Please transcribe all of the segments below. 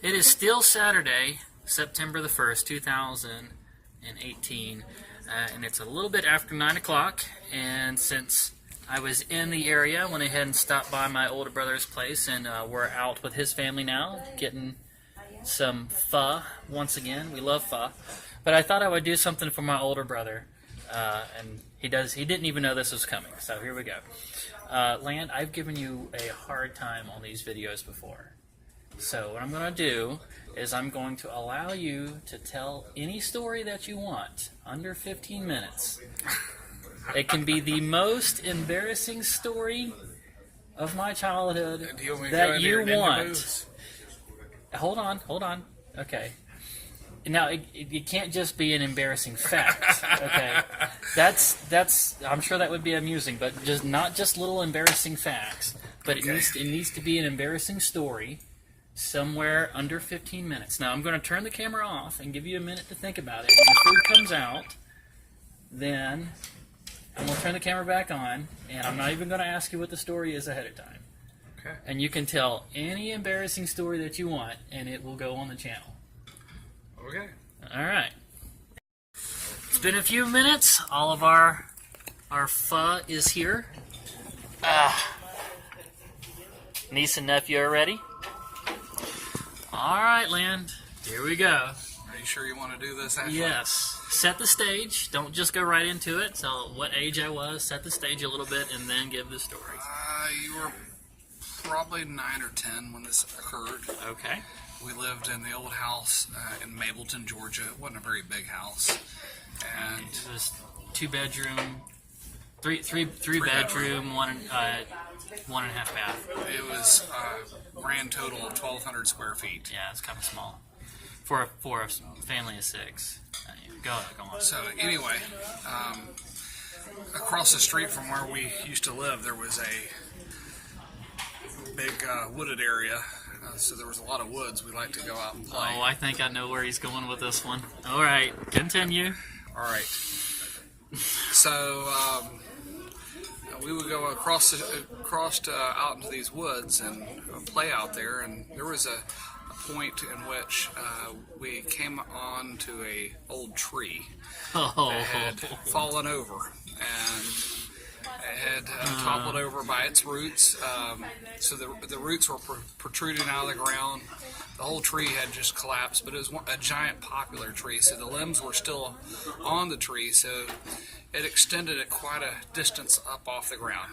It is still Saturday, September the 1st, 2018, and it's a little bit after 9 o'clock, and since I was in the area, I went ahead and stopped by my older brother's place, and we're out with his family now, getting some pho once again. We love pho. But I thought I would do something for my older brother, and he didn't even know this was coming, so here we go. Land, I've given you a hard time on these videos before. So what I'm going to do is I'm going to allow you to tell any story that you want, under 15 minutes. It can be the most embarrassing story of my childhood that you want. Hold on. Okay. Now, it can't just be an embarrassing fact, okay? That's I'm sure that would be amusing, but not just little embarrassing facts, but it needs to be an embarrassing story somewhere under 15 minutes. Now, I'm going to turn the camera off and give you a minute to think about it. When the food comes out, then I'm going to turn the camera back on, and I'm not even going to ask you what the story is ahead of time. Okay. And you can tell any embarrassing story that you want, and it will go on the channel. Okay. All right. It's been a few minutes. All of our pho is here. Niece and nephew are ready. All right, Land. Here we go. Are you sure you want to do this, Ashley? Yes. Set the stage. Don't just go right into it. Tell what age I was. Set the stage a little bit, and then give the story. You were probably 9 or 10 when this occurred. Okay. We lived in the old house in Mableton, Georgia. It wasn't a very big house, and it was 2-bedroom, three bedroom, one and a half bath. It was a grand total of 1,200 square feet. Yeah, it's kind of small for a family of 6. Go on. So anyway, across the street from where we used to live, there was a big wooded area. So there was a lot of woods. We liked to go out and play. Oh, I think I know where he's going with this one. All right, continue. All right. So we would go across out into these woods and play out there. And there was a point in which we came on to a old tree that had fallen over, and it had toppled over by its roots. So the roots were protruding out of the ground. The whole tree had just collapsed, but it was a giant poplar tree, so the limbs were still on the tree, so it extended at quite a distance up off the ground.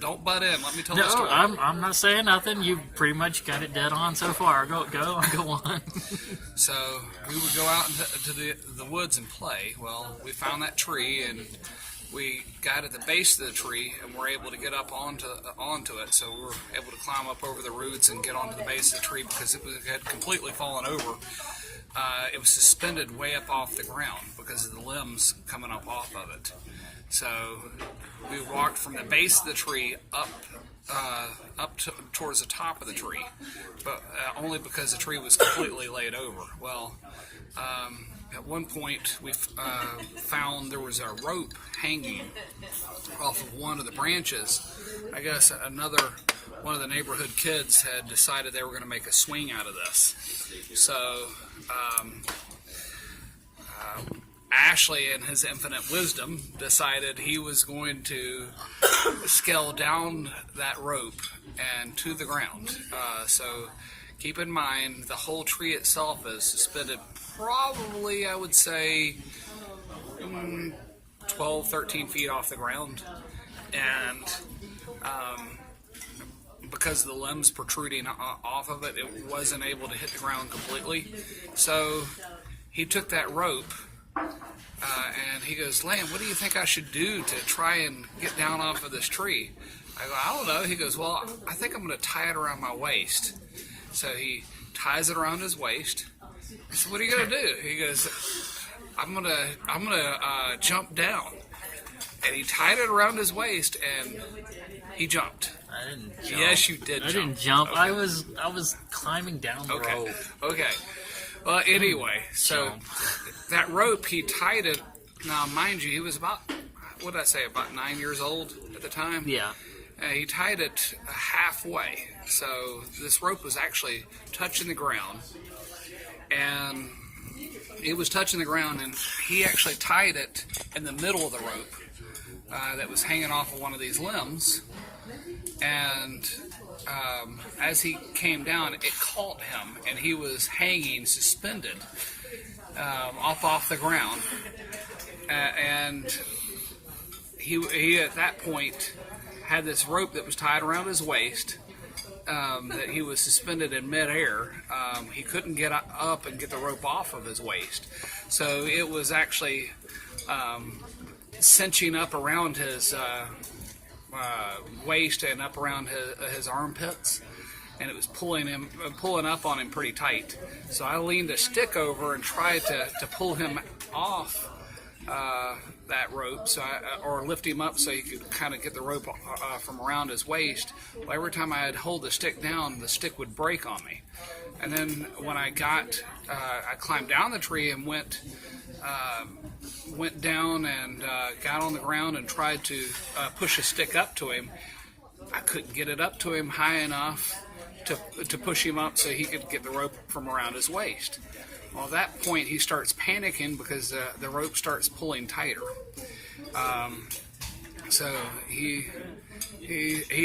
Don't butt in. Let me tell the story. I'm not saying nothing. You pretty much got it dead on so far. Go on. So we would go out into the woods and play. Well, we found that tree, and we got at the base of the tree and were able to get up onto it. So we were able to climb up over the roots and get onto the base of the tree because it had completely fallen over. It was suspended way up off the ground because of the limbs coming up off of it. So we walked from the base of the tree up towards the top of the tree, but only because the tree was completely laid over. Well, at one point we found there was a rope hanging off of one of the branches. I guess one of the neighborhood kids had decided they were going to make a swing out of this. So Ashley, in his infinite wisdom, decided he was going to scale down that rope and to the ground. So keep in mind, the whole tree itself is suspended probably, I would say, 12, 13 feet off the ground. And because of the limbs protruding off of it, it wasn't able to hit the ground completely. So he took that rope and he goes, "Lamb, what do you think I should do to try and get down off of this tree?" I go, "I don't know." He goes, "Well, I think I'm going to tie it around my waist." So he ties it around his waist. I said, "What are you going to do?" He goes, I'm gonna jump down." And he tied it around his waist and he jumped. I didn't jump. Yes, you did. I didn't jump. Okay. I was climbing down the rope. Okay. Well, anyway, so that rope, he tied it. Now, mind you, he was about, what did I say, about 9 years old at the time? Yeah. he tied it halfway. So this rope was actually touching the ground. And it was touching the ground, and he actually tied it in the middle of the rope that was hanging off of one of these limbs. And as he came down, it caught him, and he was hanging, suspended, off the ground. And he at that point had this rope that was tied around his waist, that he was suspended in midair. He couldn't get up and get the rope off of his waist. So it was actually cinching up around his waist and up around his armpits, and it was pulling up on him pretty tight. So I leaned a stick over and tried to pull him off that rope, or lift him up so he could kind of get the rope from around his waist. Well, every time I'd hold the stick down, the stick would break on me. And then when I climbed down the tree and went down and got on the ground and tried to push a stick up to him. I couldn't get it up to him high enough to push him up so he could get the rope from around his waist. Well, at that point, he starts panicking because the rope starts pulling tighter. So he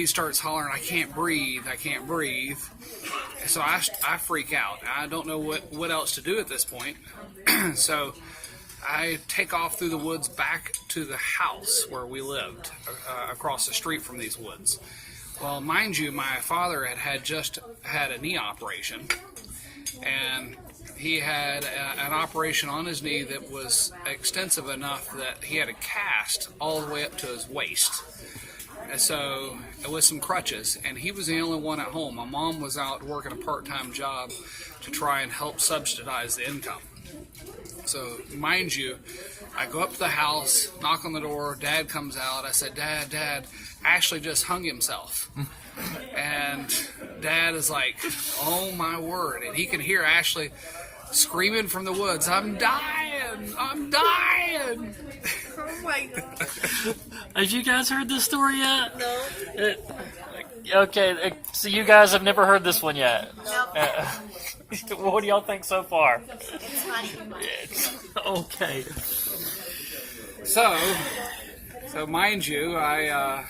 starts hollering, "I can't breathe, I can't breathe." So I freak out. I don't know what else to do at this point. So I take off through the woods back to the house where we lived, across the street from these woods. Well, mind you, my father had just had a knee operation, and he had an operation on his knee that was extensive enough that he had a cast all the way up to his waist. And so, with some crutches, and he was the only one at home. My mom was out working a part-time job to try and help subsidize the income. So, mind you, I go up to the house, knock on the door, Dad comes out. I said, Dad, Ashley just hung himself. And Dad is like, "Oh my word." And he can hear Ashley screaming from the woods, "I'm dying! I'm dying!" Oh my God. Have you guys heard this story yet? No. Okay, so you guys have never heard this one yet? No. What do y'all think so far? It's funny. Okay. So mind you, I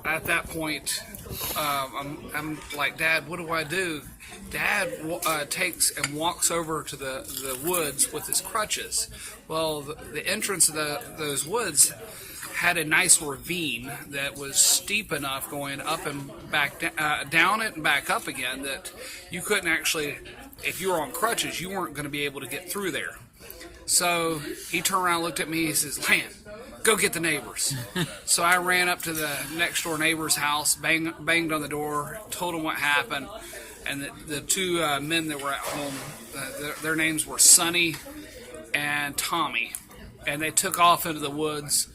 at that point, I'm like, "Dad, what do I do?" Dad takes and walks over to the woods with his crutches. Well, the entrance of those woods had a nice ravine that was steep enough going up and back down it and back up again that you couldn't actually, if you were on crutches, you weren't going to be able to get through there. So he turned around, looked at me, he says, "Lan, go get the neighbors." So I ran up to the next door neighbor's house, banged on the door, told them what happened, and the two men that were at home, their names were Sonny and Tommy, and they took off into the woods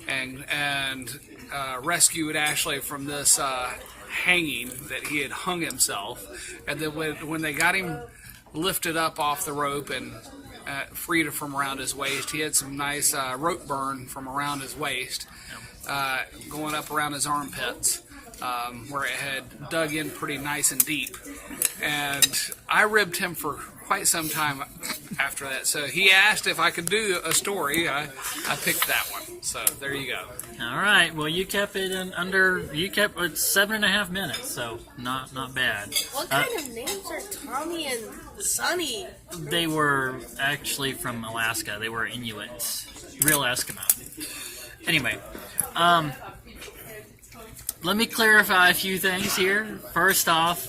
and rescued Ashley from this hanging that he had hung himself. And then when they got him lifted up off the rope and freed from around his waist, he had some nice rope burn from around his waist, going up around his armpits, where it had dug in pretty nice and deep. And I ribbed him for quite some time after that. So he asked if I could do a story. I picked that one. So there you go. All right. Well, you kept it you kept it 7.5 minutes, so not bad. What kind of names are Tommy and Sonny? They were actually from Alaska. They were Inuits, real Eskimo. Anyway, let me clarify a few things here. First off,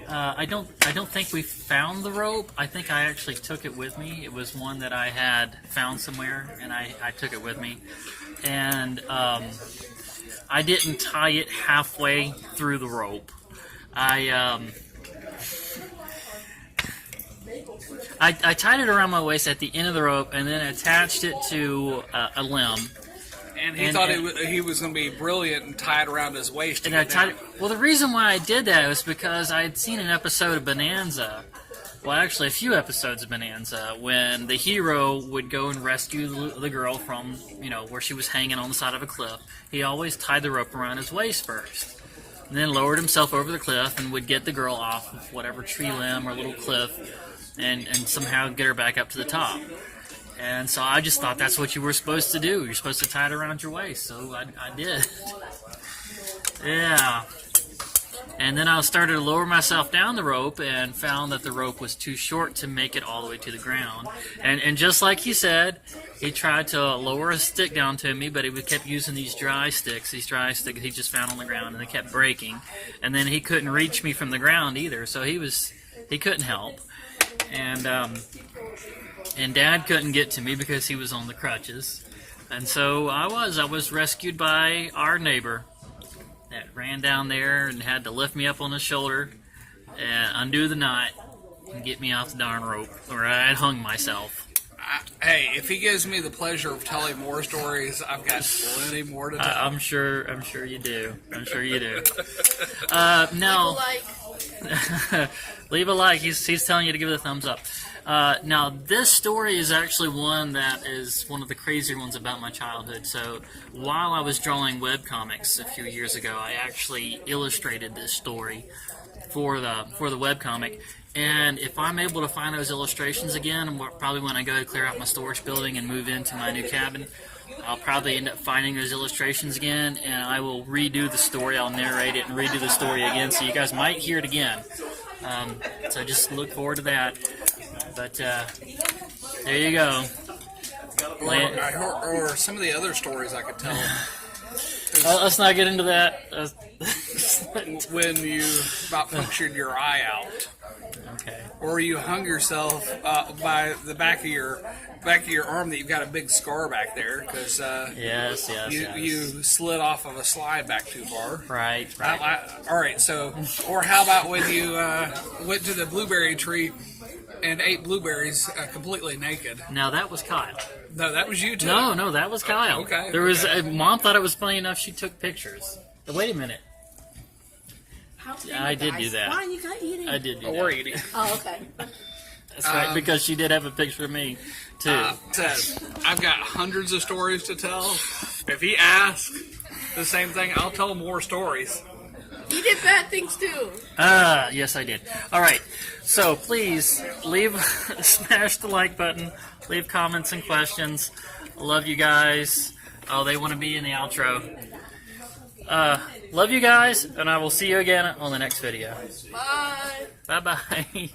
I don't think we found the rope. I think I actually took it with me. It was one that I had found somewhere, and I took it with me. And I didn't tie it halfway through the rope. I tied it around my waist at the end of the rope, and then attached it to a limb. And he thought he was going to be brilliant and tie it around his waist. And I tied it. Well, the reason why I did that was because I had seen an episode of Bonanza well, actually, a few episodes of Bonanza when the hero would go and rescue the girl from, where she was hanging on the side of a cliff. He always tied the rope around his waist first, and then lowered himself over the cliff and would get the girl off of whatever tree limb or little cliff, and somehow get her back up to the top. And so I just thought that's what you were supposed to do. You're supposed to tie it around your waist, so I did. Yeah. And then I started to lower myself down the rope and found that the rope was too short to make it all the way to the ground. And just like he said, he tried to lower a stick down to me, but he kept using these dry sticks he just found on the ground, and they kept breaking. And then he couldn't reach me from the ground either, so he couldn't help. And Dad couldn't get to me because he was on the crutches. And so I was rescued by our neighbor that ran down there and had to lift me up on his shoulder and undo the knot and get me off the darn rope, or I'd hung myself. Hey, if he gives me the pleasure of telling more stories, I've got plenty more to tell. I'm sure you do. I'm sure you do. Leave Now, a like. leave a like. He's telling you to give it a thumbs up. Now, this story is actually one that is one of the crazier ones about my childhood. So, while I was drawing webcomics a few years ago, I actually illustrated this story for the webcomic. And if I'm able to find those illustrations again, probably when I go to clear out my storage building and move into my new cabin, I'll probably end up finding those illustrations again, and I will redo the story. I'll narrate it and redo the story again, so you guys might hear it again. So just look forward to that. But there you go. Or some of the other stories I could tell. Let's not get into that. When you about punctured your eye out, Okay. or you hung yourself by the back of your arm that you've got a big scar back there because Yes. you slid off of a slide back too far. Right. All right. So, or how about when you went to the blueberry tree and ate blueberries completely naked? Now that was Kyle. No, that was you too. No, that was Kyle. Okay, There was okay. Mom thought it was funny enough. She took pictures. Wait a minute. How I did do that. Fine, you got eating. I did do Or that. eating. Oh, okay. That's right, because she did have a picture of me too. Says, I've got hundreds of stories to tell. If he asks the same thing, I'll tell more stories. You did bad things too. Yes, I did. All right. So please smash the like button. Leave comments and questions. I love you guys. Oh, they want to be in the outro. Love you guys, and I will see you again on the next video. Bye. Bye-bye.